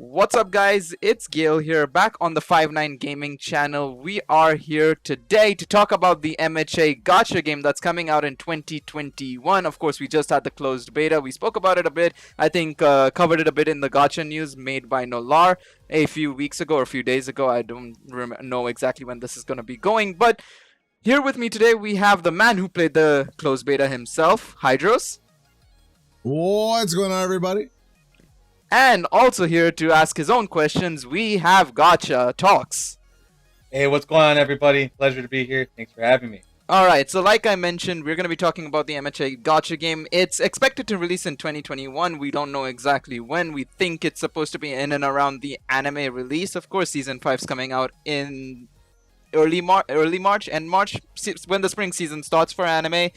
What's up, guys? It's Gail here, back on the 59 Gaming channel. We are here today to talk about the MHA Gacha game that's coming out in 2021. Of course, we just had the closed beta. We spoke about it a bit. I think covered it a bit in the Gacha news made by Nolar a few weeks ago or a few days ago. I don't know exactly when this is going to be going, but here with me today we have the man who played the closed beta himself, Hydros. What's going on, everybody? And also here to ask his own questions, we have Gacha Talks. Hey, what's going on, everybody? Pleasure to be here. Thanks for having me. Alright, so like I mentioned, we're going to be talking about the MHA Gacha game. It's expected to release in 2021. We don't know exactly when. We think it's supposed to be in and around the anime release. Of course, Season 5's coming out in early March, when the spring season starts for anime,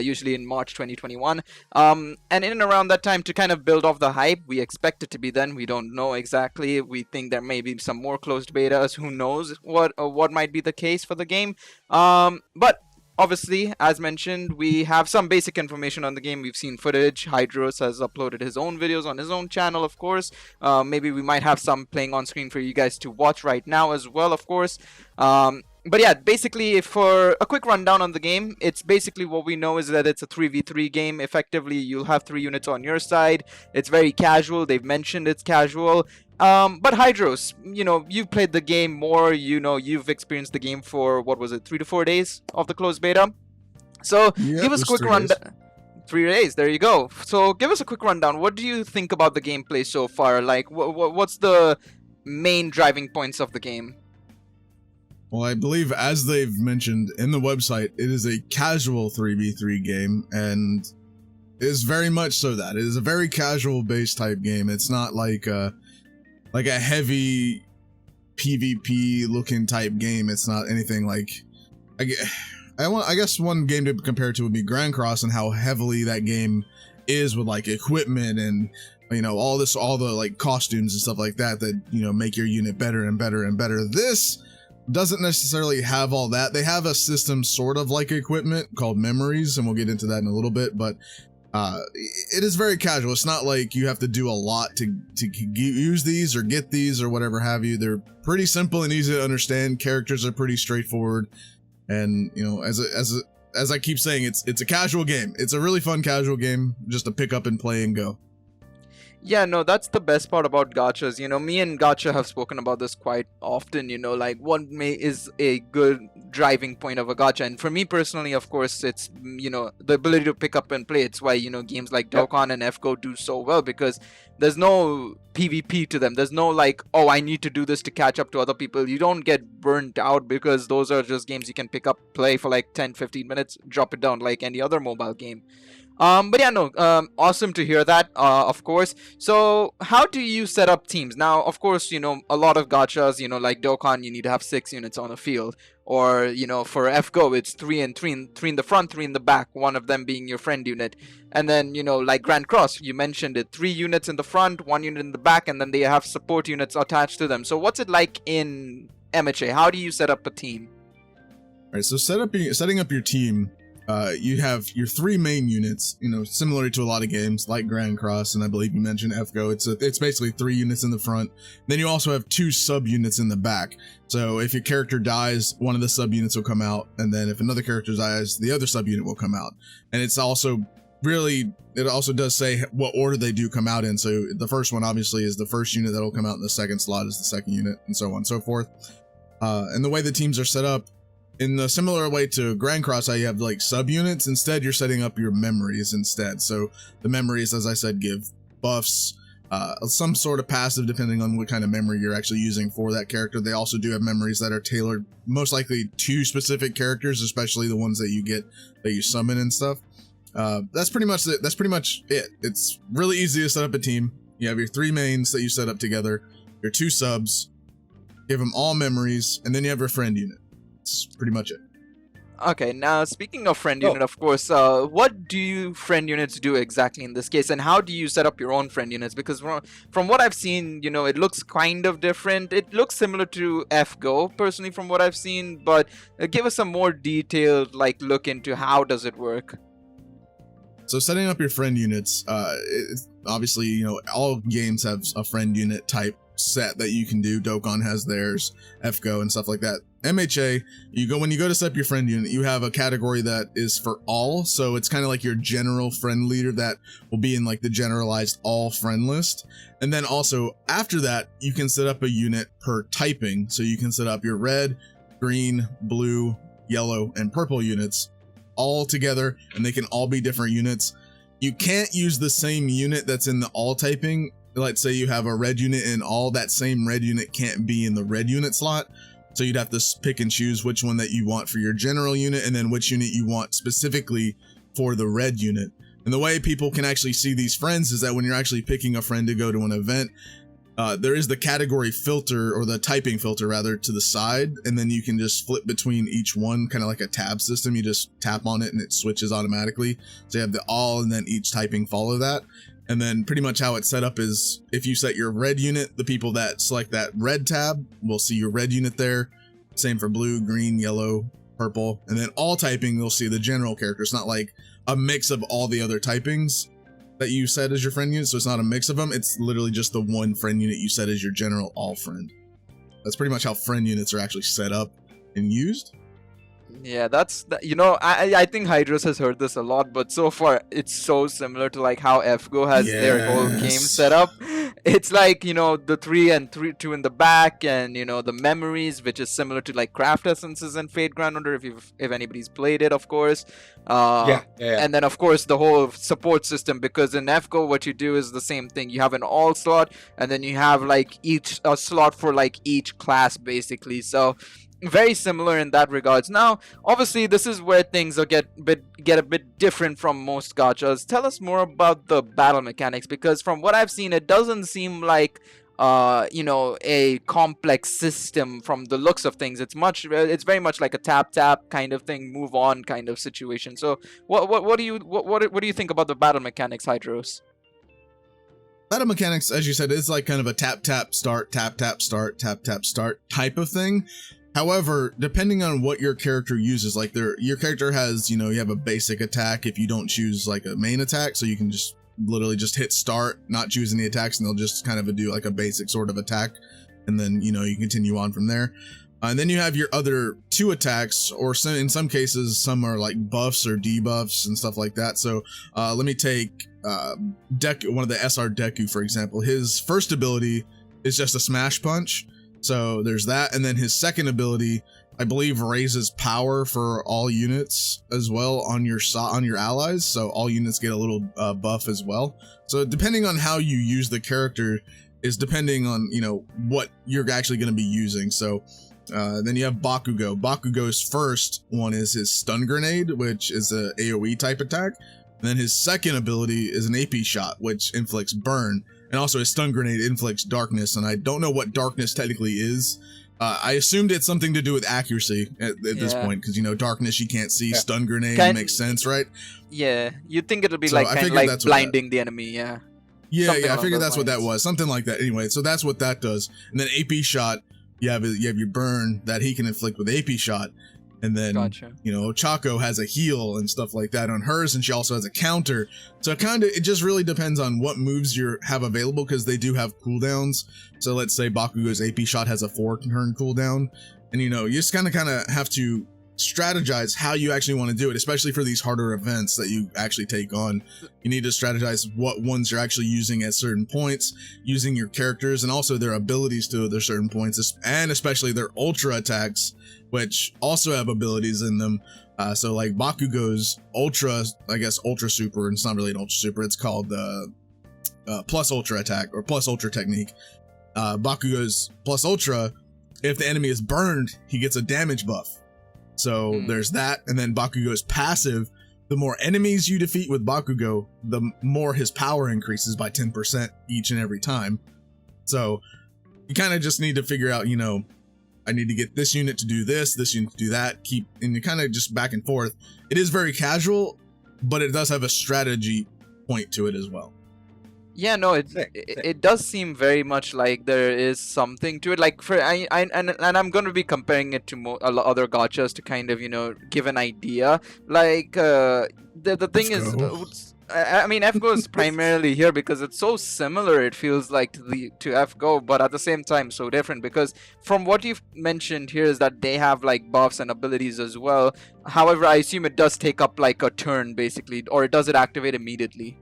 usually in March 2021. And in and around that time, to kind of build off the hype, we expect it to be then. We don't know exactly. We think there may be some more closed betas. Who knows what might be the case for the game. But obviously, as mentioned, we have some basic information on the game. We've seen footage. Hydros has uploaded his own videos on his own channel, of course. Maybe we might have some playing on screen for you guys to watch right now as well, of course. But yeah, basically, for a quick rundown on the game, it's basically what we know is that it's a 3v3 game. Effectively, you'll have 3 units on your side. It's very casual. They've mentioned it's casual. But Hydros, you've played the game more, you've experienced the game for, what was it, 3 to 4 days of the closed beta? So, give us a quick rundown. 3 days, there you go. So, give us a quick rundown. What do you think about the gameplay so far? Like, what's the main driving points of the game? Well, I believe, as they've mentioned in the website, it is a casual 3v3 game, and it is very much so that. It is a very casual-based type game. It's not like a heavy PvP-looking type game. It's not anything like... I guess one game to compare it to would be Grand Cross, and how heavily that game is with, like, equipment and, all the, like, costumes and stuff like that, make your unit better and better and better. This doesn't necessarily have all that. They have a system sort of like equipment called memories, and we'll get into that in a little bit, but it is very casual. It's not like you have to do a lot to use these or get these or whatever have you. They're pretty simple and easy to understand. Characters are pretty straightforward, and as I keep saying, it's a casual game. It's a really fun casual game just to pick up and play and go. Yeah, no, that's the best part about gachas. Me and Gacha have spoken about this quite often, like what is a good driving point of a gacha. And for me personally, of course, it's, the ability to pick up and play. It's why, games like Dokkan and FGO do so well, because there's no PvP to them. There's no like, oh, I need to do this to catch up to other people. You don't get burnt out, because those are just games you can pick up, play for like 10-15 minutes, drop it down like any other mobile game. But yeah, no, awesome to hear that, of course. So, how do you set up teams? Now, of course, a lot of gachas, like Dokkan, you need to have 6 units on the field. Or, for FGO, it's 3 and 3 in the front, 3 in the back, one of them being your friend unit. And then, like Grand Cross, you mentioned it, 3 units in the front, 1 unit in the back, and then they have support units attached to them. So, what's it like in MHA? How do you set up a team? Alright, so setting up your team, you have your 3 main units, similar to a lot of games like Grand Cross, and I believe you mentioned FGO. It's basically 3 units in the front. Then you also have 2 sub-units in the back. So if your character dies, one of the sub-units will come out, and then if another character dies, the other sub-unit will come out. And it's also it also does say what order they do come out in. So the first one obviously is the first unit that'll come out, and the second slot is the second unit, and so on and so forth. And the way the teams are set up, in a similar way to Grand Cross, how you have like sub-units, instead you're setting up your memories instead. So the memories, as I said, give buffs, some sort of passive depending on what kind of memory you're actually using for that character. They also do have memories that are tailored most likely to specific characters, especially the ones that you summon and stuff. That's pretty much it. That's pretty much it. It's really easy to set up a team. You have your 3 mains that you set up together, your 2 subs, give them all memories, and then you have your friend unit. That's pretty much it. Okay, now speaking of friend unit, of course, what do you friend units do exactly in this case, and how do you set up your own friend units? Because from what I've seen, it looks kind of different. It looks similar to FGO, personally, from what I've seen, but give us some more detailed look into how does it work. So setting up your friend units, obviously, you know, all games have a friend unit type set that you can do. Dokkan has theirs, FGO and stuff like that. MHA, when you go to set up your friend unit, you have a category that is for all, so it's kind of like your general friend leader that will be in like the generalized all friend list. And then also after that, you can set up a unit per typing, so you can set up your red, green, blue, yellow, and purple units all together, and they can all be different units. You can't use the same unit that's in the all typing. Let's say you have a red unit and all that same red unit can't be in the red unit slot. So you'd have to pick and choose which one that you want for your general unit and then which unit you want specifically for the red unit. And the way people can actually see these friends is that when you're actually picking a friend to go to an event, there is the category filter, or the typing filter rather, to the side, and then you can just flip between each one, kind of like a tab system. You just tap on it and it switches automatically. So you have the all and then each typing follow that. And then pretty much how it's set up is if you set your red unit, the people that select that red tab will see your red unit there. Same for blue, green, yellow, purple. And then all typing, you'll see the general character. It's not like a mix of all the other typings that you set as your friend unit. So it's not a mix of them. It's literally just the one friend unit you set as your general all friend. That's pretty much how friend units are actually set up and used. Yeah, you know, I think Hydros has heard this a lot, but so far it's so similar to like how FGO has their whole game set up. It's like, you know, the 2 in the back, and you know, the memories, which is similar to like craft essences and Fate Grand Order, if anybody's played it, of course. And then of course the whole support system, because in FGO what you do is the same thing. You have an all slot, and then you have like a slot for like each class basically. So very similar in that regards. Now, obviously, this is where things get a bit different from most gachas. Tell us more about the battle mechanics, because from what I've seen, it doesn't seem like you know, a complex system from the looks of things. It's very much like a tap kind of thing, move on kind of situation. So, what do you think about the battle mechanics, Hydros? Battle mechanics, as you said, is like kind of a tap start, tap start, tap start type of thing. However, depending on what your character uses, like your character has, you know, you have a basic attack if you don't choose like a main attack, so you can just literally just hit start, not choose any attacks, and they'll just kind of do like a basic sort of attack, and then, you know, you continue on from there. And then you have your other 2 attacks, or in some cases, some are like buffs or debuffs and stuff like that. So let me take Deku, one of the SR Deku, for example. His first ability is just a smash punch. So there's that, and then his second ability, I believe, raises power for all units as well on your allies. So all units get a little buff as well. So depending on how you use the character is depending on, you know, what you're actually going to be using. So then you have Bakugo. Bakugo's first one is his stun grenade, which is a AoE type attack. And then his second ability is an AP shot, which inflicts burn. And also his stun grenade inflicts darkness, and I don't know what darkness technically is. I assumed it's something to do with accuracy at this point, because, you know, darkness you can't see, stun grenade makes sense, right? Yeah, you'd think it'll be So like I kind of figured like blinding the enemy, yeah. Yeah, I figured that's what that was, something like that. Anyway, so that's what that does. And then AP shot, you have your burn that he can inflict with AP shot. And then, you know, Chaco has a heal and stuff like that on hers, and she also has a counter. So it just really depends on what moves you have available, because they do have cooldowns. So let's say Bakugo's AP shot has a 4-turn cooldown, and, you know, you just kind of have to strategize how you actually want to do it, especially for these harder events that you actually take on. You need to strategize what ones you're actually using at certain points, using your characters and also their abilities to their certain points, and especially their ultra attacks, which also have abilities in them. So like Bakugo's ultra, I guess ultra super, and it's not really an ultra super, it's called plus ultra attack or plus ultra technique. Bakugo's plus ultra, if the enemy is burned, he gets a damage buff. So there's that. And then Bakugo's passive, the more enemies you defeat with Bakugo, the more his power increases by 10% each and every time. So you kind of just need to figure out, you know, I need to get this unit to do this unit to do that, and you kind of just back and forth. It is very casual, but it does have a strategy point to it as well. Yeah, no, it does seem very much like there is something to it. Like and I'm going to be comparing it to other gachas to kind of, you know, give an idea. Like the thing is, I mean, FGO is primarily here because it's so similar. It feels like to FGO, but at the same time so different. Because from what you've mentioned here is that they have like buffs and abilities as well. However, I assume it does take up like a turn basically, or does it activate immediately?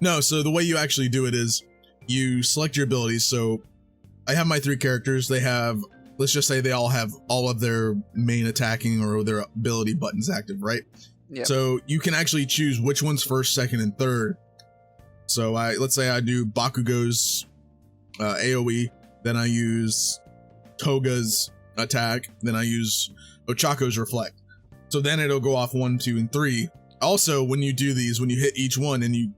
No, so the way you actually do it is you select your abilities. So I have my 3 characters. They have, let's just say they all have all of their main attacking or their ability buttons active, right? Yeah. So you can actually choose which one's first, second, and third. So let's say I do Bakugo's AoE, then I use Toga's attack, then I use Ochako's reflect. So then it'll go off 1, 2, and 3. Also, when you do these, when you hit each one and you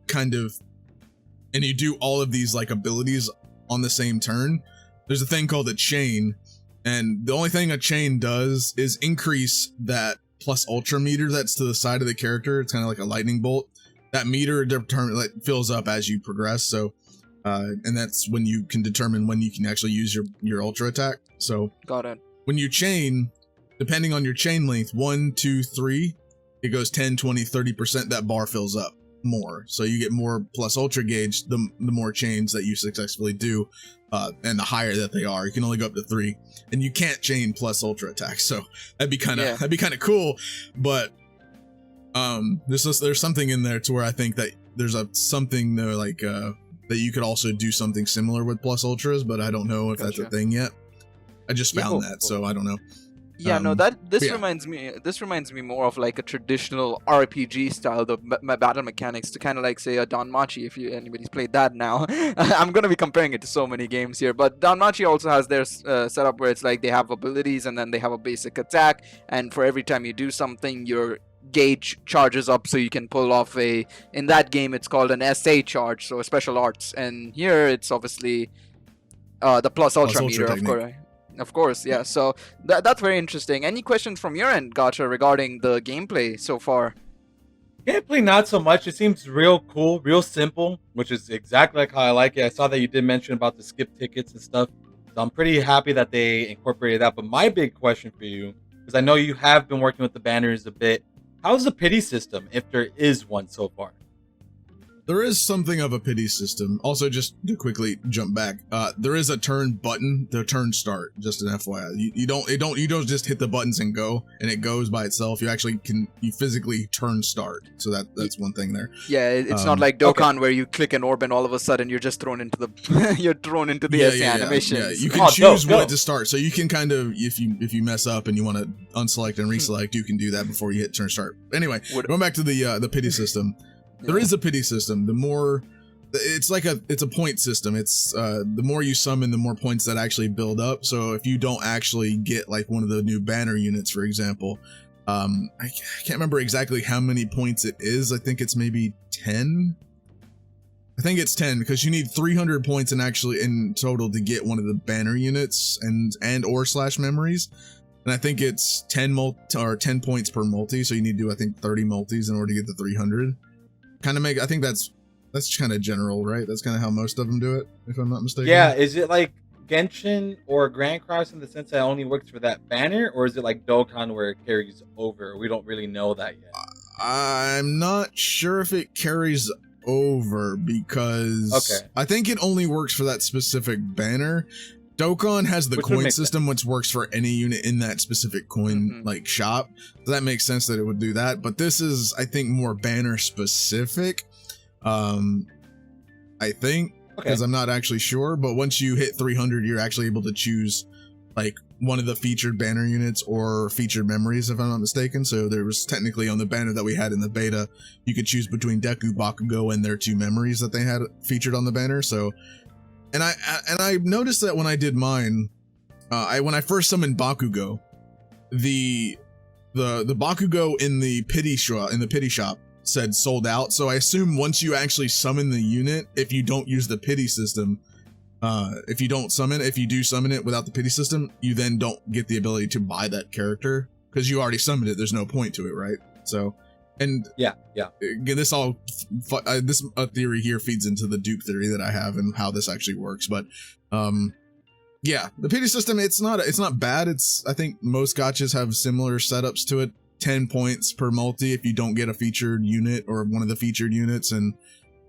do all of these like abilities on the same turn, there's a thing called a chain. And the only thing a chain does is increase that plus ultra meter that's to the side of the character. It's kind of like a lightning bolt. That meter fills up as you progress. So, and that's when you can determine when you can actually use your ultra attack. So, got it. When you chain, depending on your chain length, 1, 2, 3, it goes 10, 20, 30%. That bar fills up more. So you get more plus ultra gauge the more chains that you successfully do. And the higher that they are, you can only go up to 3, and you can't chain plus ultra attack. So that'd be kind of cool, but there's something in there to where I think that there's something there like that you could also do something similar with plus ultras, but I don't know if that's a thing yet. I just found that, so I don't know. Yeah, no, this reminds me more of like a traditional RPG style, the battle mechanics, to kind of like say a Danmachi, if anybody's played that now. I'm gonna be comparing it to so many games here, but Danmachi also has their setup where it's like they have abilities and then they have a basic attack, and for every time you do something, your gauge charges up, so you can pull off in that game it's called an SA charge, so a special arts, and here it's obviously the plus ultra meter, of course. Of course, yeah. So that's very interesting. Any questions from your end, Gacha, regarding the gameplay so far? Gameplay, not so much. It seems real cool, real simple, which is exactly like how I like it. I saw that you did mention about the skip tickets and stuff. So I'm pretty happy that they incorporated that. But my big question for you, because I know you have been working with the banners a bit, how's the pity system, if there is one so far? There is something of a pity system. Also, just to quickly jump back, there is a turn button, the turn start. Just an FYI, you don't just hit the buttons and go, and it goes by itself. You actually you physically turn start. So that's one thing there. Yeah, it's not like Dokkan where you click an orb and all of a sudden you're just thrown into the animation. Yeah, you can choose what to start. So you can kind of, if you mess up and you want to unselect and reselect, you can do that before you hit turn start. Anyway, going back to the pity system. There is a pity system. It's a point system. It's the more you summon, the more points that actually build up. So if you don't actually get like one of the new banner units, for example, I can't remember exactly how many points it is. I think it's maybe 10. I think it's 10 because you need 300 points in total to get one of the banner units and/or slash memories. And I think it's 10 points per multi. So you need to do, I think, 30 multis in order to get the 300. I think that's kind of general, right? That's kind of how most of them do it, if I'm not mistaken. Yeah, is it like Genshin or Grand Cross in the sense that it only works for that banner, or is it like Dokkan where it carries over? We don't really know that yet. I'm not sure if it carries over because I think it only works for that specific banner. Dokkan has the coin system, which works for any unit in that specific coin like shop. So that makes sense that it would do that. But this is, I think, more banner specific. I think, because I'm not actually sure. But once you hit 300, you're actually able to choose like one of the featured banner units or featured memories, if I'm not mistaken. So there was technically on the banner that we had in the beta, you could choose between Deku, Bakugo, and their 2 memories that they had featured on the banner. So. And I noticed that when I did mine, when I first summoned Bakugo, the Bakugo in the pity shop said sold out. So I assume once you actually summon the unit, if you don't use the pity system, if you do summon it without the pity system, you then don't get the ability to buy that character because you already summoned it. There's no point to it, right? So. And again, this theory here feeds into the dupe theory that I have and how this actually works. But the pity system, it's not bad. I think most gachas have similar setups to it. 10 points per multi if you don't get a featured unit or one of the featured units, and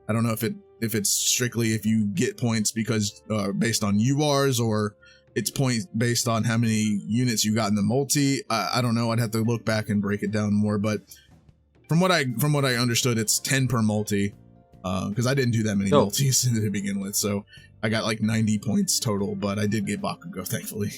I don't know if it's strictly if you get points because based on URs or it's points based on how many units you got in the multi. I don't know. I'd have to look back and break it down more, but from what I understood, it's 10 per multi. Because I didn't do that many multis to begin with, so I got like 90 points total, but I did get Bakugo, thankfully.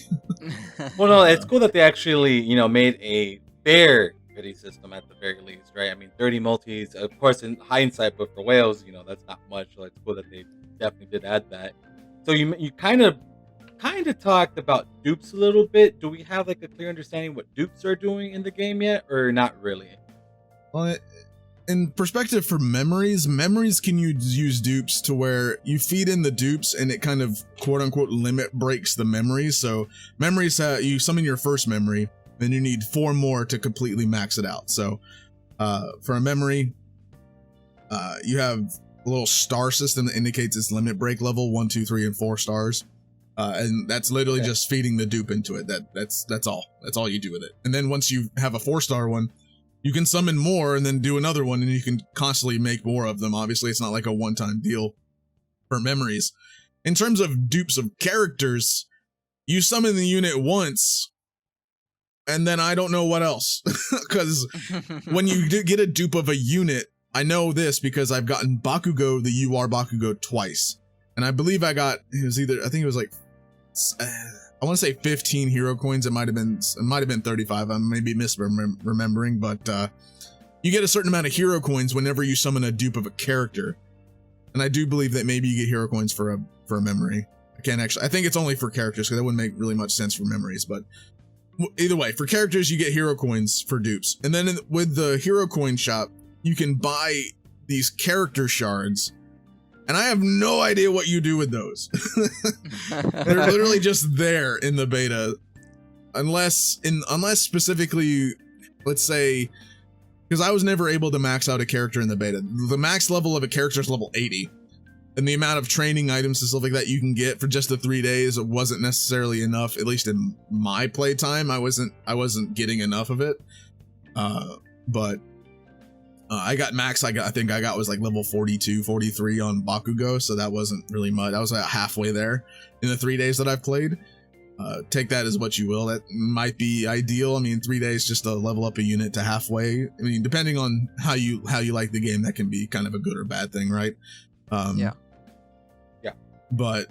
Well, no, it's cool that they actually, made a fair pity system at the very least, right? I mean, 30 multis, of course, in hindsight, but for whales, that's not much. So it's cool that they definitely did add that. So you kind of talked about dupes a little bit. Do we have like a clear understanding what dupes are doing in the game yet, or not really? Well, in perspective for memories can use dupes to where you feed in the dupes and it kind of quote unquote limit breaks the memories. So memories, you summon your first memory, then you need 4 more to completely max it out. So for a memory, you have a little star system that indicates its limit break level 1, 2, 3, and 4 stars. And that's literally just feeding the dupe into it. That's all you do with it. And then once you have a 4-star one, you can summon more and then do another one, and you can constantly make more of them. Obviously, it's not like a one-time deal for memories. In terms of dupes of characters, you summon the unit once, and then I don't know what else. Because when you get a dupe of a unit, I know this because I've gotten Bakugo, the UR Bakugo, twice. And I believe I think it was like, I want to say 15 hero coins. It might have been 35. I may be misremembering, but you get a certain amount of hero coins whenever you summon a dupe of a character. And I do believe that maybe you get hero coins for a memory. I think it's only for characters because that wouldn't make really much sense for memories, but either way, for characters, you get hero coins for dupes. And then with the hero coin shop, you can buy these character shards. And I have no idea what you do with those. They're literally just there in the beta. Unless specifically, let's say, because I was never able to max out a character in the beta. The max level of a character is level 80. And the amount of training items and stuff like that you can get for just the 3 days wasn't necessarily enough, at least in my playtime. I wasn't getting enough of it. But I got max, I think I got was like level 42, 43 on Bakugo, so that wasn't really much. I was like halfway there in the 3 days that I've played. Take that as what you will. That might be ideal. I mean, 3 days just to level up a unit to halfway. I mean, depending on how you like the game, that can be kind of a good or bad thing, right? Yeah. But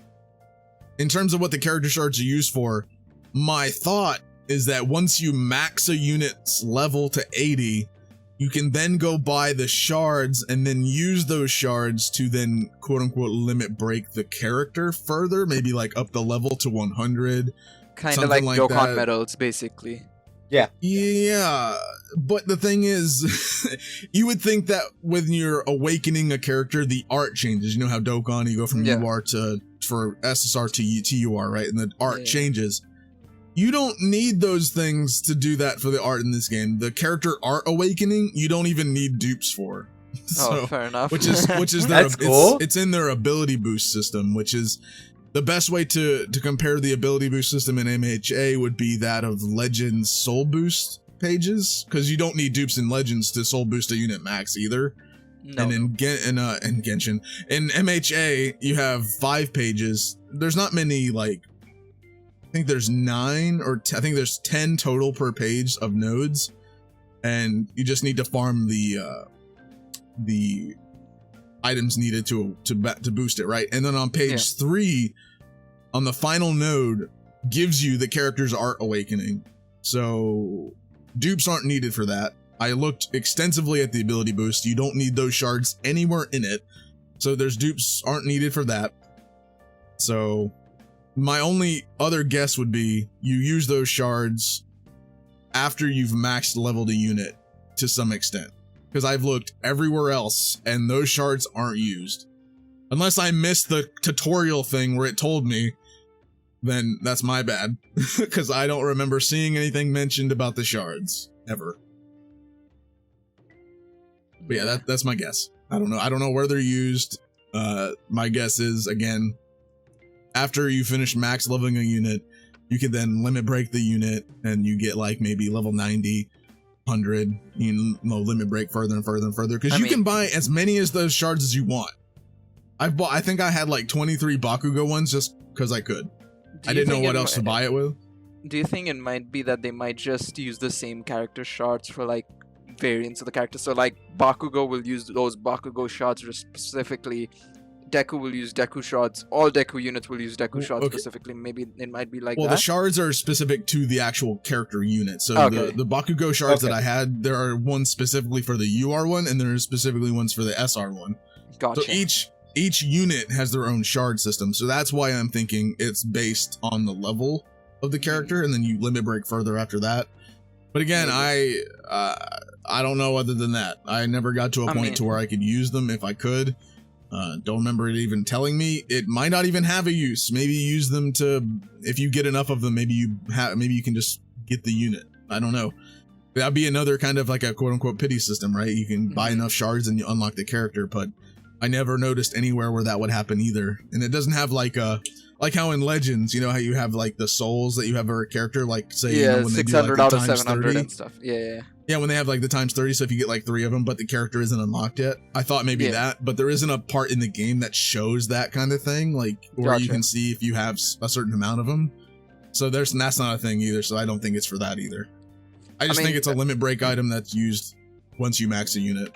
in terms of what the character shards are used for, my thought is that once you max a unit's level to 80, you can then go buy the shards and then use those shards to then quote unquote limit break the character further, maybe like up the level to 100. Kind of like Dokkan medals, basically. Yeah, but the thing is, you would think that when you're awakening a character, the art changes. You know how Dokkan, you go from UR for SSR to UR, right? And the art changes. You don't need those things to do that for the art in this game. The character art awakening, you don't even need dupes for. So, fair enough. Which is their, That's cool. It's in their ability boost system, which is the best way to compare the ability boost system in MHA would be that of Legends soul boost pages, because you don't need dupes in Legends to soul boost a unit max either. No. And in Genshin, in MHA, you have 5 pages. There's not many, like, I think there's 9 or I think there's 10 total per page of nodes, and you just need to farm the items needed to boost it, right? And then on page 3, on the final node, gives you the character's art awakening. So dupes aren't needed for that. I looked extensively at the ability boost. You don't need those shards anywhere in it, so there's dupes aren't needed for that. So my only other guess would be you use those shards after you've maxed leveled a unit to some extent, because I've looked everywhere else and those shards aren't used. Unless I missed the tutorial thing where it told me, then that's my bad, because I don't remember seeing anything mentioned about the shards ever. But yeah, that's my guess. I don't know where they're used. My guess is, again, after you finish max leveling a unit, you can then limit break the unit and you get like maybe level 90, 100, you know, limit break further and further and further, because you can buy as many as those shards as you want. I think I had like 23 Bakugo ones just because I could. I didn't know what else to buy it with. Do you think it might be that they might just use the same character shards for like variants of the character? So like Bakugo will use those Bakugo shards specifically. Deku will use Deku shards. All Deku units will use Deku shards specifically. Maybe it might be like that. Well, the shards are specific to the actual character unit. So the Bakugo shards that I had, there are ones specifically for the UR one, and there are specifically ones for the SR one. Gotcha. So each unit has their own shard system. So that's why I'm thinking it's based on the level of the character, and then you limit break further after that. But again, I don't know other than that. I never got to a point to where I could use them if I could. Don't remember it even telling me. It might not even have a use. Maybe use them to, if you get enough of them, maybe you can just get the unit. I don't know. That'd be another kind of like a quote unquote pity system, right? You can buy enough shards and you unlock the character, but I never noticed anywhere where that would happen either. And it doesn't have like how in Legends, you know how you have like the souls that you have for a character, like say, you know, when 600 they do, like, out the of times 700 30. and stuff. Yeah, when they have like the times 30, so if you get like 3 of them, but the character isn't unlocked yet. I thought maybe that, but there isn't a part in the game that shows that kind of thing, like where you can see if you have a certain amount of them. So that's not a thing either, so I don't think it's for that either. I just think it's a limit break item that's used once you max a unit.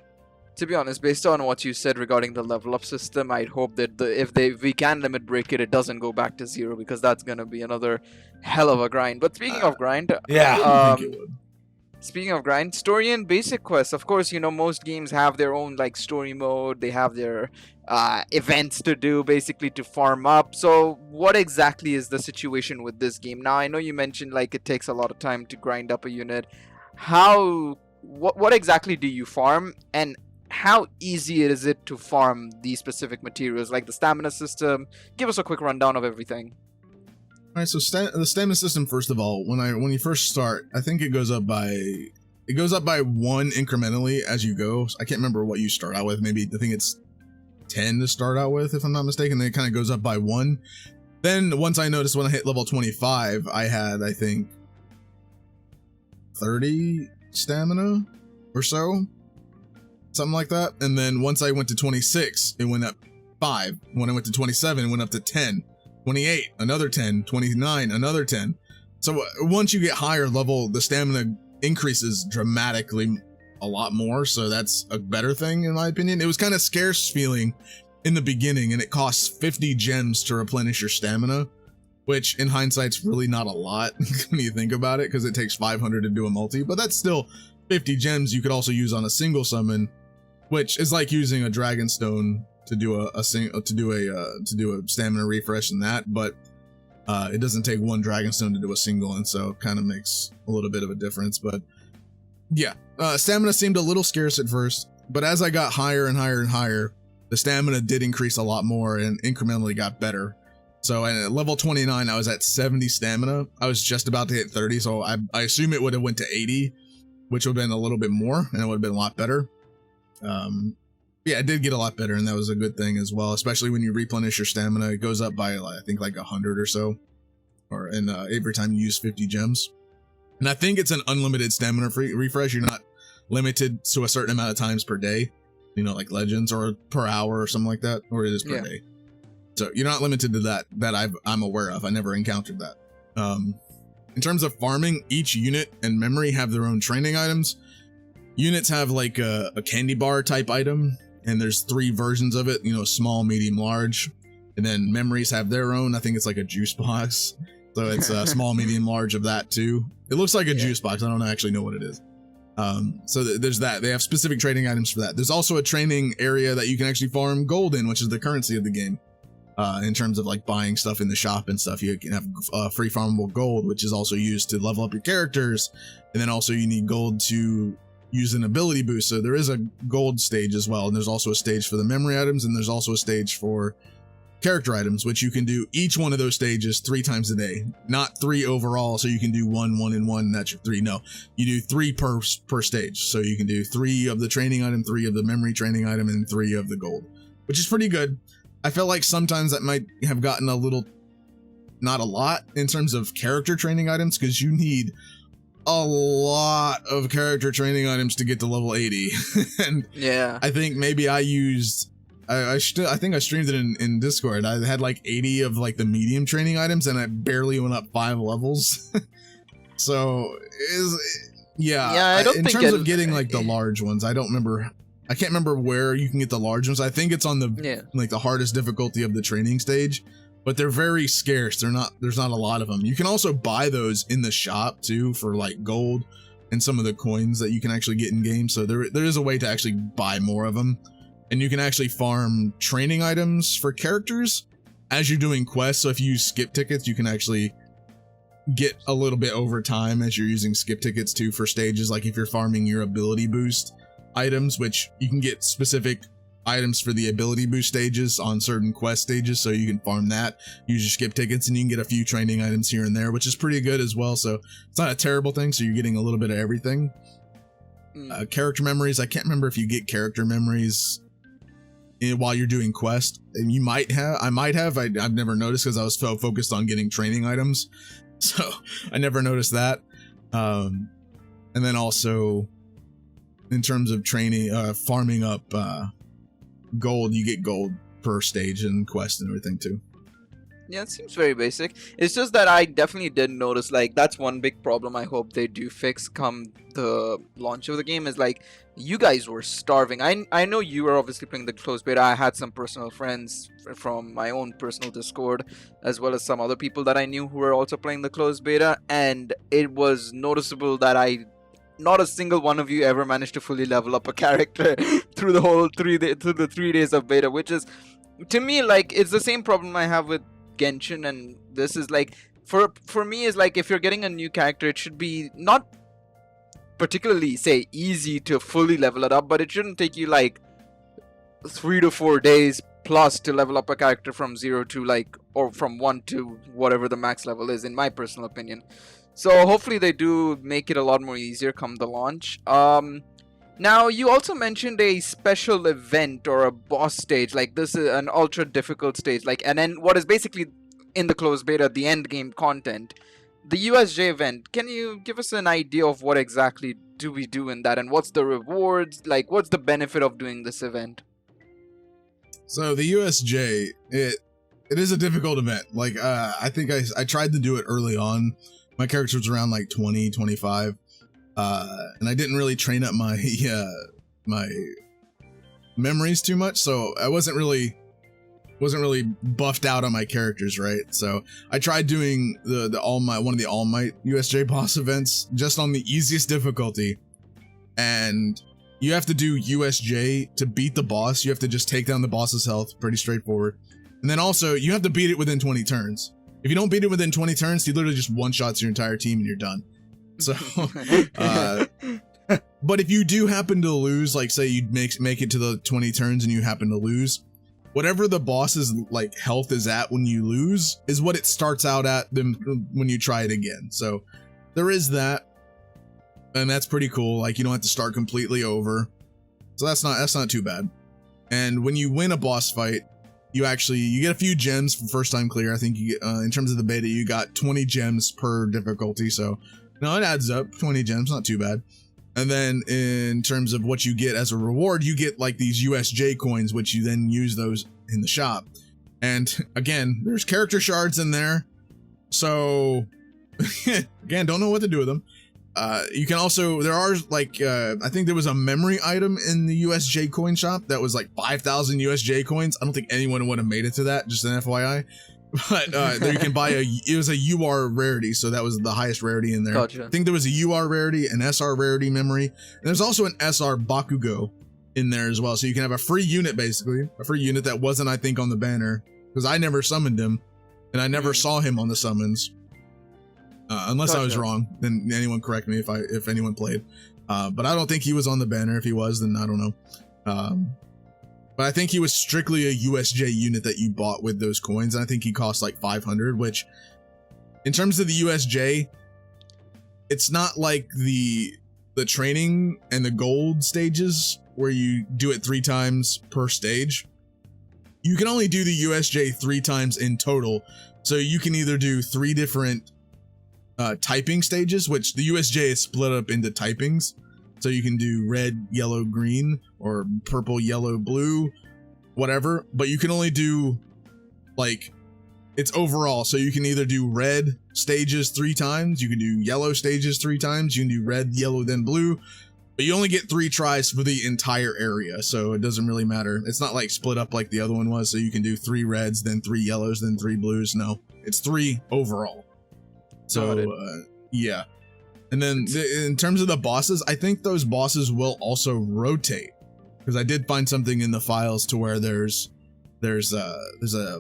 To be honest, based on what you said regarding the level up system, I'd hope that if we can limit break it, it doesn't go back to 0, because that's gonna be another hell of a grind. But speaking of grind, speaking of grind, story and basic quests. Of course, you know, most games have their own like story mode. They have their events to do, basically to farm up. So what exactly is the situation with this game? Now, I know you mentioned like it takes a lot of time to grind up a unit. What exactly do you farm, and how easy is it to farm these specific materials, like the stamina system? Give us a quick rundown of everything. All right, so the stamina system, first of all, when you first start, I think it goes up by 1 incrementally as you go. I can't remember what you start out with. Maybe I think it's 10 to start out with, if I'm not mistaken. Then it kind of goes up by 1. Then once I noticed when I hit level 25, I had, I think, 30 stamina or so, something like that. And then once I went to 26, it went up 5. When I went to 27, it went up to 10. 28, another 10, 29, another 10. So once you get higher level, the stamina increases dramatically a lot more. So that's a better thing in my opinion. It was kind of scarce feeling in the beginning, and it costs 50 gems to replenish your stamina, which in hindsight's really not a lot when you think about it, because it takes 500 to do a multi, but that's still 50 gems you could also use on a single summon, which is like using a dragon stone to do a stamina refresh in that, but it doesn't take 1 dragon stone to do a single, and so it kind of makes a little bit of a difference. But yeah, stamina seemed a little scarce at first, but as I got higher and higher and higher, the stamina did increase a lot more and incrementally got better. So at level 29, I was at 70 stamina. I was just about to hit 30, so I assume it would have went to 80, which would have been a little bit more, and it would have been a lot better. Yeah, it did get a lot better, and that was a good thing as well, especially when you replenish your stamina. It goes up by, I think, like 100 or so, and every time you use 50 gems. And I think it's an unlimited stamina refresh. You're not limited to a certain amount of times per day, you know, like Legends, or per hour or something like that, or it is per day. So you're not limited to that I'm aware of. I never encountered that. In terms of farming, each unit and memory have their own training items. Units have like a candy bar type item, and there's 3 versions of it, you know, small, medium, large. And then memories have their own. I think it's like a juice box. So it's a small, medium, large of that too. It looks like a juice box. I don't actually know what it is. So there's that. They have specific training items for that. There's also a training area that you can actually farm gold in, which is the currency of the game. In terms of like buying stuff in the shop and stuff, you can have free farmable gold, which is also used to level up your characters. And then also you need gold to use an ability boost. So there is a gold stage as well. And there's also a stage for the memory items. And there's also a stage for character items, which you can do each one of those stages 3 times a day, not 3 overall. So you can do 1, 1, and 1. That's your 3. No, you do 3 per stage. So you can do 3 of the training item, 3 of the memory training item, and 3 of the gold, which is pretty good. I felt like sometimes that might have gotten a little, not a lot in terms of character training items, because you need a lot of character training items to get to level 80. And Yeah. I think maybe I used I think I streamed it in Discord. I had like 80 of like the medium training items and I barely went up 5 levels. So yeah, I don't in think terms of getting like the large ones, I can't remember where you can get the large ones. I think it's on the like the hardest difficulty of the training stage, but they're very scarce. There's not a lot of them. You can also buy those in the shop too for like gold and some of the coins that you can actually get in game. So there is a way to actually buy more of them, and you can actually farm training items for characters as you're doing quests. So if you use skip tickets, you can actually get a little bit over time as you're using skip tickets too for stages. Like if you're farming your ability boost items, which you can get specific items for the ability boost stages on certain quest stages, so you can farm that, use your skip tickets, and you can get a few training items here and there, which is pretty good as well. So it's not a terrible thing, so you're getting a little bit of everything. Character memories, I can't remember if you get character memories while you're doing quest. And I might have, I've never noticed because I was so focused on getting training items, so I never noticed that. And then also in terms of training, farming up gold, you get gold per stage and quest and everything too. Yeah, it seems very basic. It's just that I definitely did notice, like, that's one big problem I hope they do fix come the launch of the game, is like, you guys were starving. I know you were obviously playing the closed beta. I had some personal friends from my own personal Discord, as well as some other people that I knew who were also playing the closed beta, and it was noticeable that not a single one of you ever managed to fully level up a character through the whole 3 days of beta, which is, to me, like, it's the same problem I have with Genshin, and this is like, for me, is like, if you're getting a new character, it should be not particularly, say, easy to fully level it up, but it shouldn't take you like 3 to 4 days plus to level up a character from 0 to like, or from 1 to whatever the max level is, in my personal opinion. So hopefully they do make it a lot more easier come the launch. Now, you also mentioned a special event or a boss stage, like this is an ultra difficult stage, like, and then what is basically in the closed beta, the end game content, the USJ event. Can you give us an idea of what exactly do we do in that, and what's the rewards, like what's the benefit of doing this event? So the USJ, it is a difficult event. Like, I think I tried to do it early on. My character was around like 20, 25. And I didn't really train up my my memories too much, so I wasn't really buffed out on my characters, right? So I tried doing the All Might, one of the All Might USJ boss events, just on the easiest difficulty. And you have to do USJ to beat the boss. You have to just take down the boss's health, pretty straightforward. And then also you have to beat it within 20 turns. If you don't beat it within 20 turns, he literally just one-shots your entire team and you're done. So, but if you do happen to lose, like say you make it to the 20 turns and you happen to lose, whatever the boss's like health is at when you lose is what it starts out at when you try it again. So there is that, and that's pretty cool. Like you don't have to start completely over, so that's not too bad. And when you win a boss fight, you get a few gems for first time clear. I think you get, in terms of the beta, you got 20 gems per difficulty, so. No, it adds up. 20 gems, not too bad. And then in terms of what you get as a reward, you get like these USJ coins, which you then use those in the shop. And again, there's character shards in there. So again, don't know what to do with them. You can also, there are like, I think there was a memory item in the USJ coin shop that was like 5,000 USJ coins. I don't think anyone would have made it to that, just an FYI. But there you can buy it was a UR rarity, so that was the highest rarity in there. Gotcha. I think there was a UR rarity, an SR rarity memory, and there's also an SR Bakugo in there as well. So you can have a free unit, basically, a free unit that wasn't, I think, on the banner, because I never summoned him, and I never saw him on the summons. Unless I was wrong, then anyone correct me if anyone played. But I don't think he was on the banner. If he was, then I don't know. But I think he was strictly a USJ unit that you bought with those coins. And I think he cost like 500, which in terms of the USJ, it's not like the training and the gold stages where you do it 3 times per stage. You can only do the USJ 3 times in total. So you can either do 3 different typing stages, which the USJ is split up into typings. So you can do red, yellow, green, or purple, yellow, blue, whatever. But you can only do, like, it's overall. So you can either do red stages 3 times, you can do yellow stages 3 times, you can do red, yellow, then blue. But you only get 3 tries for the entire area, so it doesn't really matter. It's not like split up like the other one was, so you can do 3 reds, then 3 yellows, then 3 blues. No, it's 3 overall. So, yeah. And then in terms of the bosses, I think those bosses will also rotate. Because I did find something in the files to where there's a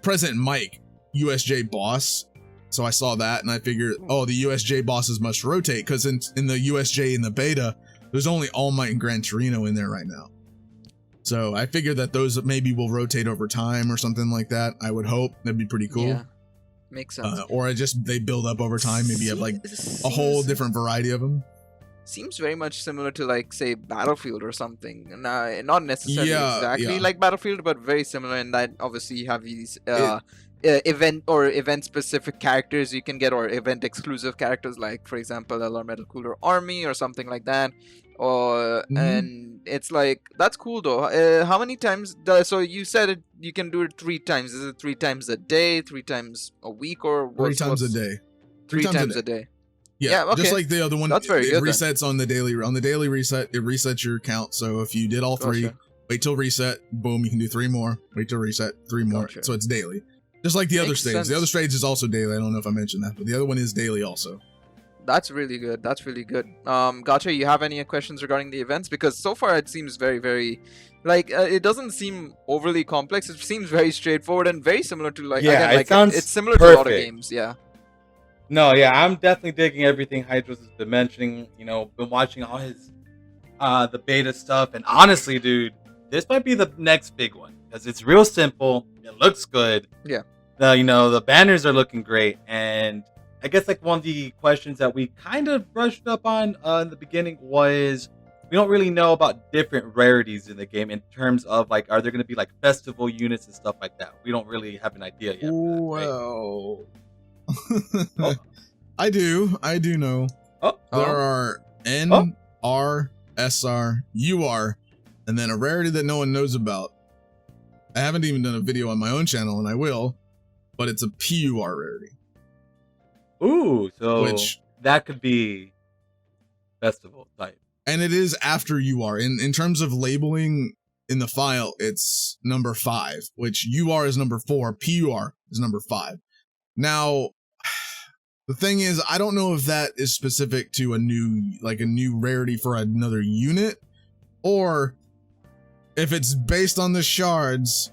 President Mike USJ boss. So I saw that and I figured, oh, the USJ bosses must rotate, because in the USJ in the beta, there's only All Might and Gran Torino in there right now. So I figured that those maybe will rotate over time or something like that. I would hope. That'd be pretty cool. Yeah, makes sense. Or they build up over time. Maybe you have like a whole different variety of them. Seems very much similar to, like, say, Battlefield or something. Not necessarily exactly yeah. like Battlefield, but very similar in that obviously you have these event specific characters you can get, or event exclusive characters, like for example LR Metal Cooler Army or something like that. Or and it's like, that's cool though. How many times so you said you can do it 3 times? Is it 3 times a day, 3 times a week, or 3 times a day? 3 times a day. Yeah, okay. Just like the other one. That's very it good. Resets on the daily reset. It resets your count. So if you did all 3, Gotcha. wait till reset, boom, you can do 3 more. Wait till reset, 3 more. Gotcha. So it's daily. Just like the other Makes stage. sense. The other stage is also daily. I don't know if I mentioned that, but the other one is daily also. That's really good. That's really good. Gotcha, you have any questions regarding the events? Because so far it seems very, very, like, it doesn't seem overly complex. It seems very straightforward and very similar to, like, Yeah, again, like, it sounds it's similar to a lot of perfect. games. Yeah. No, yeah, I'm definitely digging everything Hydros has been mentioning. You know, been watching all his the beta stuff, and honestly, dude, this might be the next big one because it's real simple. It looks good. Yeah. The banners are looking great, and I guess like one of the questions that we kind of brushed up on in the beginning was, we don't really know about different rarities in the game in terms of, like, are there going to be like festival units and stuff like that? We don't really have an idea yet. Well, I do know. There are N, R, SR, UR, and then a rarity that no one knows about. I haven't even done a video on my own channel, and I will, but it's a PUR rarity. Ooh, so Which, that could be festival type. and it is after UR. In terms of labeling in the file, it's number 5, which UR is number 4, PUR is number 5. Now, the thing is, I don't know if that is specific to a new rarity for another unit, or if it's based on the shards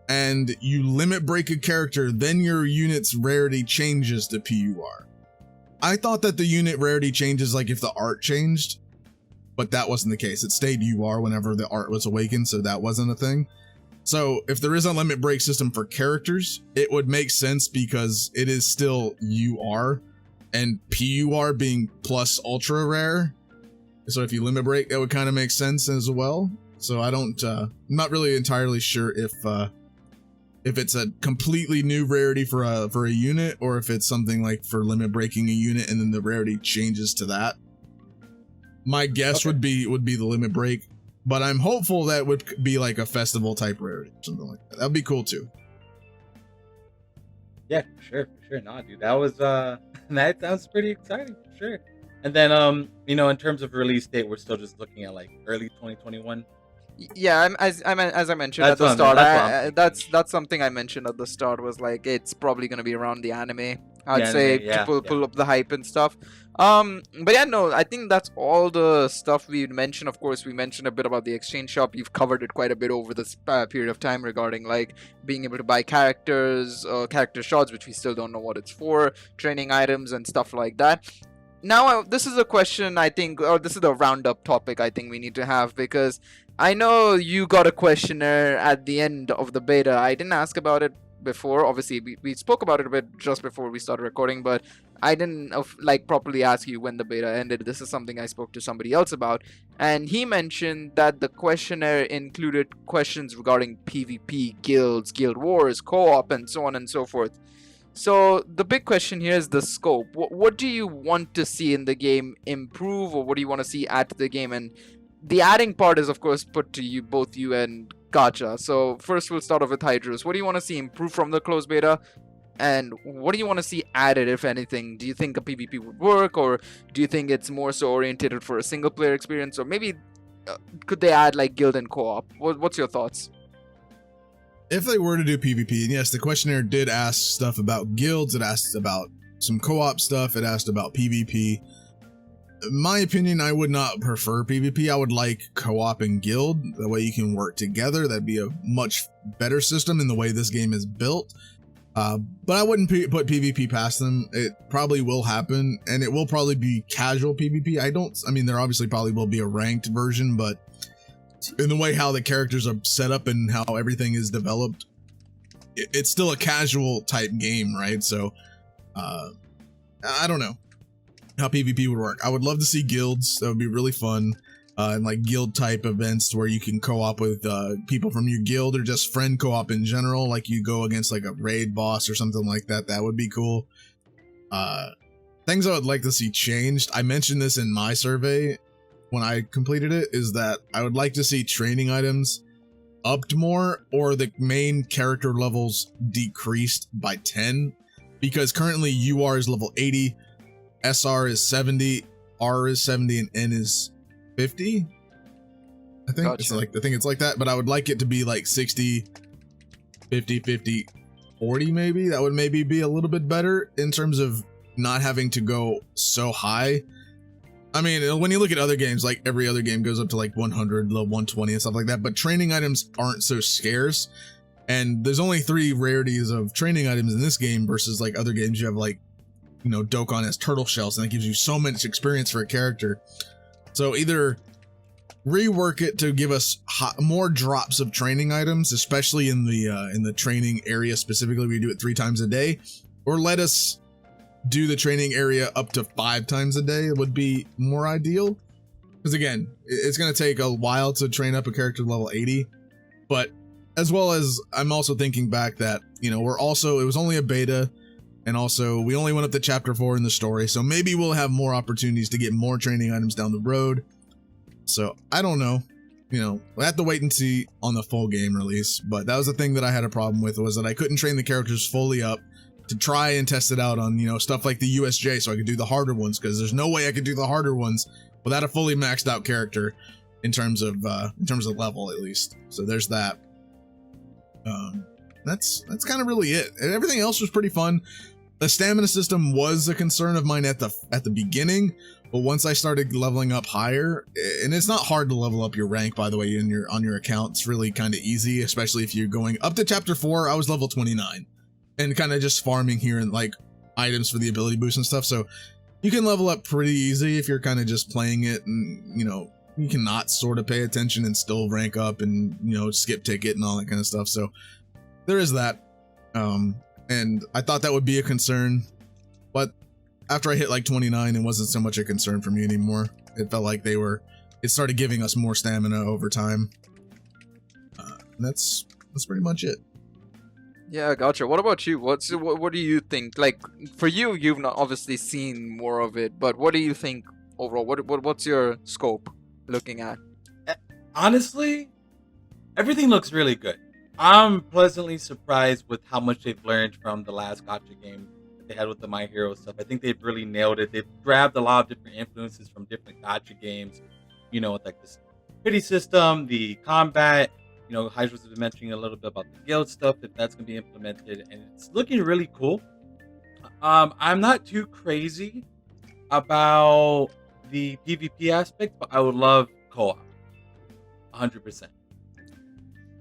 and you limit break a character, then your unit's rarity changes to PUR. I thought that the unit rarity changes like if the art changed, but that wasn't the case. It stayed UR whenever the art was awakened, so that wasn't a thing. So if there is a limit break system for characters, it would make sense because it is still UR and PUR being plus ultra rare. So if you limit break, that would kind of make sense as well. So I'm not really entirely sure if it's a completely new rarity for a unit, or if it's something like for limit breaking a unit and then the rarity changes to that. My guess would be the limit break. But I'm hopeful that would be like a festival type rarity, something like that. That'd be cool too. Yeah, for sure. Nah, dude, that was that sounds pretty exciting, for sure. And then in terms of release date, we're still just looking at like early 2021. Yeah, as I mentioned at That's the what start, I'm thinking. that's something I mentioned at the start, was like, it's probably gonna be around the anime. I'd The say anime, yeah, to pull up the hype and stuff. But yeah, no, I think that's all the stuff we mentioned. Of course, we mentioned a bit about the exchange shop. You've covered it quite a bit over this period of time regarding like being able to buy characters, character shards, which we still don't know what it's for, training items and stuff like that. Now, this is a question I think, or this is the roundup topic I think we need to have, because I know you got a questionnaire at the end of the beta. I didn't ask about it before. Obviously, we spoke about it a bit just before we started recording, but I didn't like properly ask you when the beta ended. This is something I spoke to somebody else about, and he mentioned that the questionnaire included questions regarding PvP, guilds, guild wars, co-op, and so on and so forth. So the big question here is the scope. What do you want to see in the game improve, or what do you want to see add to the game? And the adding part is, of course, put to you, both you and Gacha. So first, we'll start off with Hydros. What do you want to see improve from the closed beta? And what do you want to see added, if anything? Do you think a PvP would work, or do you think it's more so oriented for a single player experience, or maybe could they add like guild and co-op? What's your thoughts? If they were to do PvP, and yes, the questionnaire did ask stuff about guilds, it asked about some co-op stuff, it asked about PvP. In my opinion, I would not prefer PvP. I would like co-op and guild. That way you can work together. That'd be a much better system in the way this game is built. But I wouldn't put PvP past them. It probably will happen, and it will probably be casual PvP. I mean, there obviously probably will be a ranked version, but in the way how the characters are set up and how everything is developed, it's still a casual type game, right? So, I don't know how PvP would work. I would love to see guilds. That would be really fun. And like guild type events where you can co-op with people from your guild, or just friend co-op in general, like you go against like a raid boss or something like that. That would be cool. Things I would like to see changed, I mentioned this in my survey when I completed it, is that I would like to see training items upped more, or the main character levels decreased by 10, because currently UR is level 80, SR is 70, R is 70, and N is 50. I think Gotcha. It's like that, but I would like it to be like 60, 50, 50, 40 maybe. That would maybe be a little bit better in terms of not having to go so high. I mean, when you look at other games, like every other game goes up to like 100, 120 and stuff like that, but training items aren't so scarce. And there's only 3 rarities of training items in this game versus like other games. You have like, you know, Dokkan has turtle shells, and that gives you so much experience for a character. So either rework it to give us more drops of training items, especially in the training area specifically, we do it 3 times a day, or let us do the training area up to 5 times a day. It would be more ideal, because again, it's going to take a while to train up a character to level 80. But as well as, I'm also thinking back that, you know, it was only a beta, and also we only went up to chapter 4 in the story, so maybe we'll have more opportunities to get more training items down the road. So I don't know, you know, we'll have to wait and see on the full game release. But that was the thing that I had a problem with, was that I couldn't train the characters fully up to try and test it out on, you know, stuff like the USJ, so I could do the harder ones, because there's no way I could do the harder ones without a fully maxed out character in terms of level, at least. So there's that. That's kind of really it. And everything else was pretty fun. The stamina system was a concern of mine at the beginning, but once I started leveling up higher, and it's not hard to level up your rank, by the way, on your account. It's really kind of easy, especially if you're going up to chapter 4. I was level 29 and kind of just farming here and like items for the ability boost and stuff. So you can level up pretty easy if you're kind of just playing it, and you know, you can not sort of pay attention and still rank up and, you know, skip ticket and all that kind of stuff. So there is that. And I thought that would be a concern, but after I hit like 29, it wasn't so much a concern for me anymore. It felt like it started giving us more stamina over time. And that's pretty much it. Yeah, gotcha. What about you? What do you think? Like, for you, you've not obviously seen more of it, but what do you think overall? What's your scope looking at? Honestly, everything looks really good. I'm pleasantly surprised with how much they've learned from the last gacha game that they had with the My Hero stuff. I think they've really nailed it. They've grabbed a lot of different influences from different gacha games, you know, with like this pity system, the combat, you know, Hydros has been mentioning a little bit about the guild stuff, if that's going to be implemented, and it's looking really cool. I'm not too crazy about the PvP aspect, but I would love co-op, 100%.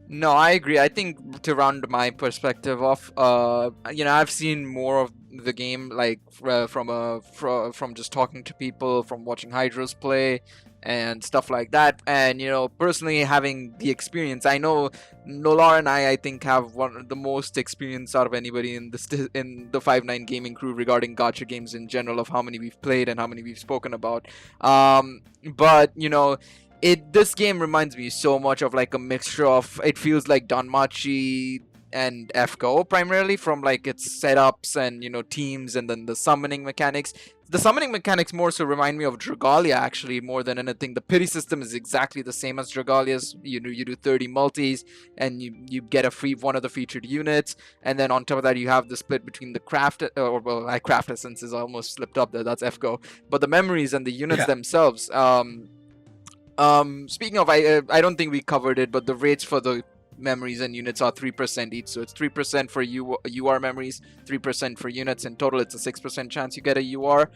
No, I agree. I think to round my perspective off, you know, I've seen more of the game like from just talking to people, from watching Hydros play and stuff like that. And you know, personally having the experience, I know Nolar and I think have one of the most experience out of anybody in the 5-9 gaming crew regarding gacha games in general, of how many we've played and how many we've spoken about. But you know, this game reminds me so much of like a mixture of, it feels like Danmachi FGO primarily, from like its setups and teams, and then the summoning mechanics. The summoning mechanics more so remind me of Dragalia actually more than anything. The pity system is exactly the same as Dragalia's. You do 30 multis and you get a free one of the featured units, and then on top of that you have the split between the craft craft essence is almost slipped up there. That's FGO, but the memories and the units themselves. Speaking of, I don't think we covered it, but the rates for the memories and units are 3% each. So it's 3% for UR memories, 3% for units. In total, it's a 6% chance you get a UR.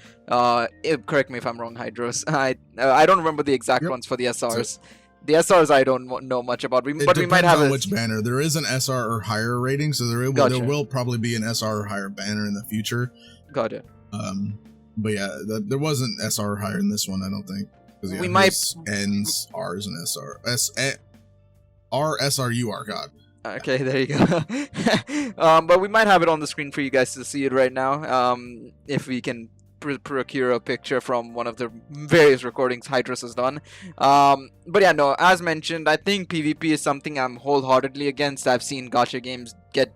Correct me if I'm wrong, Hydros. I don't remember the exact ones for the SRs. The SRs I don't know much about, but we might have on which banner. There is an SR or higher rating, so there will probably be an SR or higher banner in the future. Gotcha. But yeah, there wasn't SR or higher in this one, I don't think. Yeah, we might N's, R's, and SR. R, SR, UR, God. Okay, there you go. But we might have it on the screen for you guys to see it right now. If we can procure a picture from one of the various recordings Hydros has done. But yeah, no, as mentioned, I think PvP is something I'm wholeheartedly against. I've seen gacha games get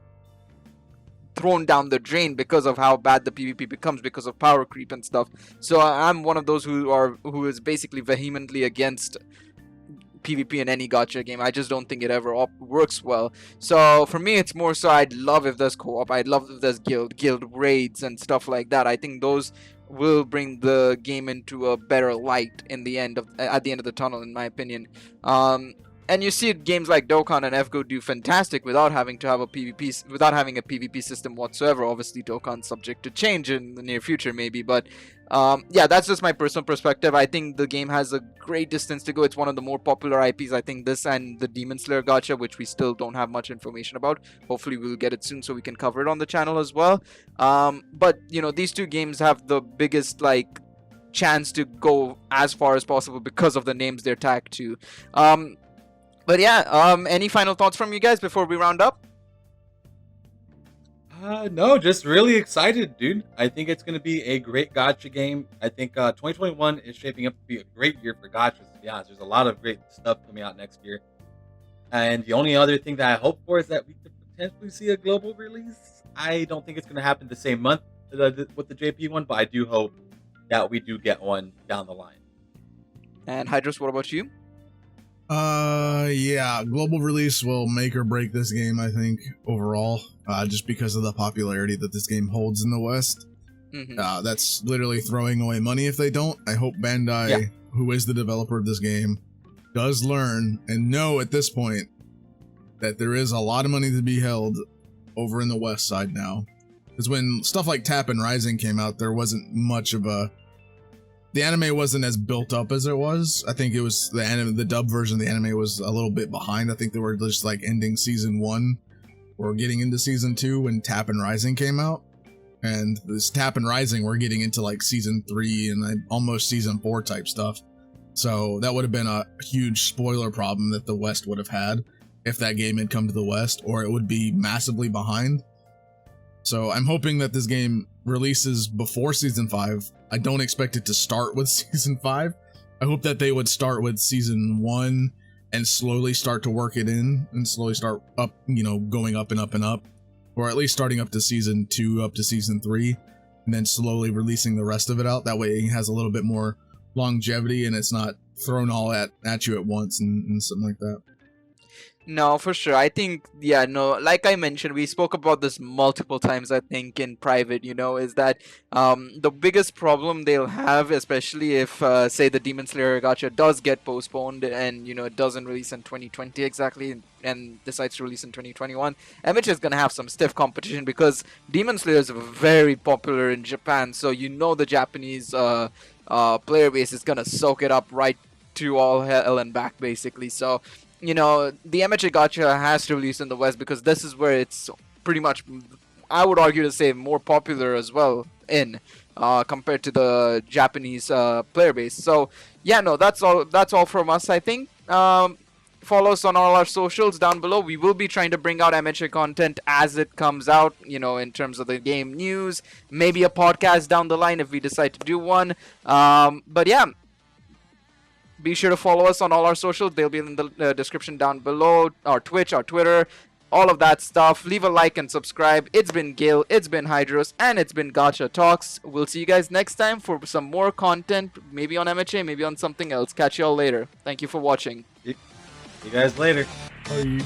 thrown down the drain because of how bad the PvP becomes because of power creep and stuff. So I'm one of those who is basically vehemently against PvP in any gacha game. I just don't think it ever works well. So for me, it's more so I'd love if there's co-op. I'd love if there's guild raids and stuff like that. I think those will bring the game into a better light at the end of the tunnel, in my opinion. And you see games like Dokkan and FGO do fantastic without having to have a PvP system whatsoever. Obviously, Dokkan's subject to change in the near future, maybe. But yeah, that's just my personal perspective. I think the game has a great distance to go. It's one of the more popular IPs. I think this and the Demon Slayer gacha, which we still don't have much information about. Hopefully, we'll get it soon so we can cover it on the channel as well. But these two games have the biggest chance to go as far as possible because of the names they're tagged to. But yeah, any final thoughts from you guys before we round up? No, just really excited, dude. I think it's going to be a great gacha game. I think 2021 is shaping up to be a great year for gachas, to be honest. There's a lot of great stuff coming out next year. And the only other thing that I hope for is that we could potentially see a global release. I don't think it's going to happen the same month with the JP one, but I do hope that we do get one down the line. And Hydros, what about you? Yeah, global release will make or break this game, I think, overall, just because of the popularity that this game holds in the West. Mm-hmm. That's literally throwing away money if they don't. I hope Bandai, who is the developer of this game, does learn and know at this point that there is a lot of money to be held over in the West side now. Because when stuff like Tap and Rising came out, there wasn't much of the anime wasn't as built up as it was. I think it was the dub version of the anime was a little bit behind. I think they were just ending season 1 or getting into season 2 when Tap and Rising came out. And this Tap and Rising, we're getting into season 3 and almost season 4 type stuff. So that would have been a huge spoiler problem that the West would have had if that game had come to the West, or it would be massively behind. So I'm hoping that this game releases before season 5. I don't expect it to start with season 5. I hope that they would start with season 1 and slowly start to work it in and slowly start up, going up and up and up, or at least starting up to season 2, up to season 3, and then slowly releasing the rest of it out. That way it has a little bit more longevity and it's not thrown all at you at once and something like that. No, for sure. I think, like I mentioned, we spoke about this multiple times, I think, in private, is that the biggest problem they'll have, especially if, say, the Demon Slayer gacha does get postponed and, it doesn't release in 2020 exactly and decides to release in 2021, MH is going to have some stiff competition because Demon Slayer is very popular in Japan, so the Japanese player base is going to soak it up right to all hell and back, basically. So the MHA gacha has to release in the West because this is where it's pretty much, I would argue to say, more popular as well compared to the Japanese player base. So yeah, no, that's all from us, I think. Follow us on all our socials down below. We will be trying to bring out MHA content as it comes out, in terms of the game news, maybe a podcast down the line if we decide to do one. But yeah, be sure to follow us on all our socials. They'll be in the description down below. Our Twitch, our Twitter, all of that stuff. Leave a like and subscribe. It's been Gil, it's been Hydros, and it's been Gacha Talks. We'll see you guys next time for some more content, maybe on MHA, maybe on something else. Catch y'all later. Thank you for watching. See you guys later. Bye.